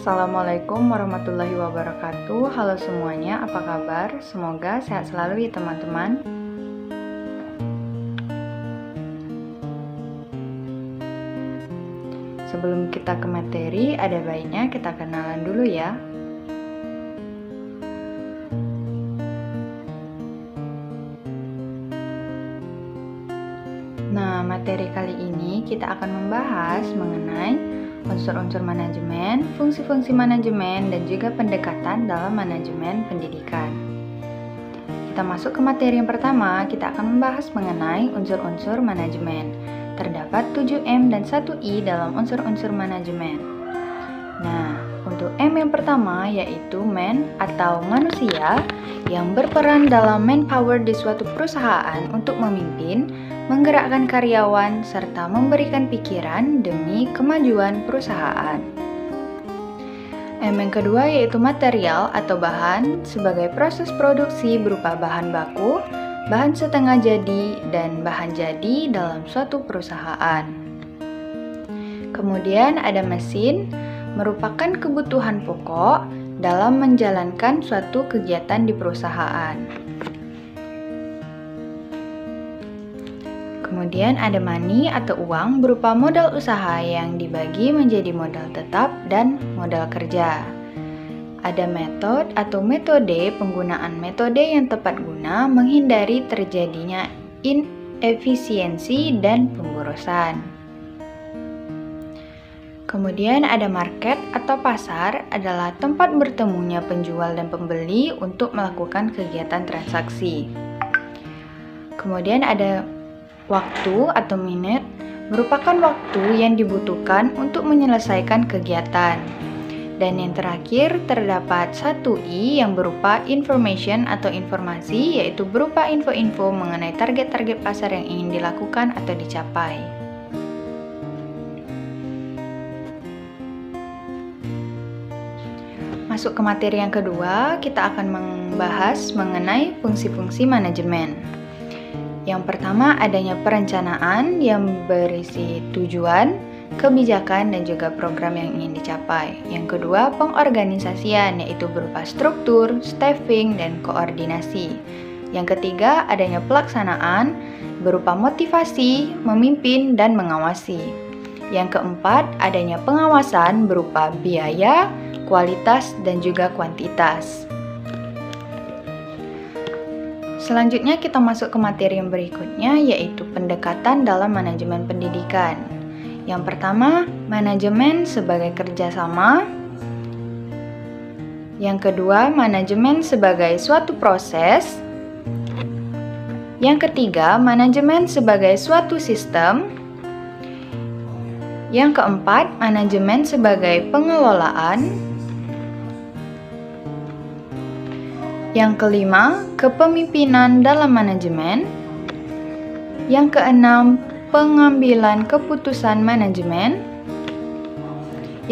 Assalamualaikum warahmatullahi wabarakatuh. Halo semuanya, apa kabar? Semoga sehat selalu ya teman-teman. Sebelum kita ke materi, ada baiknya kita kenalan dulu ya. Nah, materi kali ini kita akan membahas mengenai unsur-unsur manajemen, fungsi-fungsi manajemen, dan juga pendekatan dalam manajemen pendidikan. Kita masuk ke materi yang pertama, kita akan membahas mengenai unsur-unsur manajemen. Terdapat 7M dan 1I dalam unsur-unsur manajemen. Nah, untuk M yang pertama yaitu man atau manusia yang berperan dalam manpower di suatu perusahaan untuk memimpin, menggerakkan karyawan, serta memberikan pikiran demi kemajuan perusahaan. M yang kedua yaitu material atau bahan sebagai proses produksi berupa bahan baku, bahan setengah jadi, dan bahan jadi dalam suatu perusahaan. Kemudian ada mesin, merupakan kebutuhan pokok dalam menjalankan suatu kegiatan di perusahaan. Kemudian ada money atau uang berupa modal usaha yang dibagi menjadi modal tetap dan modal kerja. Ada method atau metode, penggunaan metode yang tepat guna menghindari terjadinya inefisiensi dan pemborosan. Kemudian ada market atau pasar adalah tempat bertemunya penjual dan pembeli untuk melakukan kegiatan transaksi. Kemudian ada waktu atau minute, merupakan waktu yang dibutuhkan untuk menyelesaikan kegiatan. Dan yang terakhir terdapat 1I yang berupa information atau informasi, yaitu berupa info-info mengenai target-target pasar yang ingin dilakukan atau dicapai. Masuk ke materi yang kedua, kita akan membahas mengenai fungsi-fungsi manajemen. Yang pertama, adanya perencanaan yang berisi tujuan, kebijakan, dan juga program yang ingin dicapai. Yang kedua, pengorganisasian, yaitu berupa struktur, staffing, dan koordinasi. Yang ketiga, adanya pelaksanaan, berupa motivasi, memimpin, dan mengawasi. Yang keempat, adanya pengawasan berupa biaya, kualitas, dan juga kuantitas. Selanjutnya kita masuk ke materi yang berikutnya, yaitu pendekatan dalam manajemen pendidikan. Yang pertama, manajemen sebagai kerjasama. Yang kedua, manajemen sebagai suatu proses. Yang ketiga, manajemen sebagai suatu sistem. Yang keempat, manajemen sebagai pengelolaan. Yang kelima, kepemimpinan dalam manajemen. Yang keenam, pengambilan keputusan manajemen.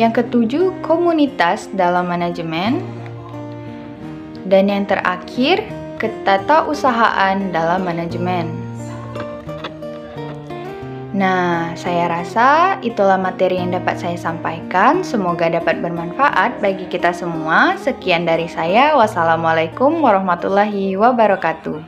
Yang ketujuh, komunitas dalam manajemen. Dan yang terakhir, ketatausahaan dalam manajemen. Nah, saya rasa itulah materi yang dapat saya sampaikan. Semoga dapat bermanfaat bagi kita semua. Sekian dari saya. Wassalamualaikum warahmatullahi wabarakatuh.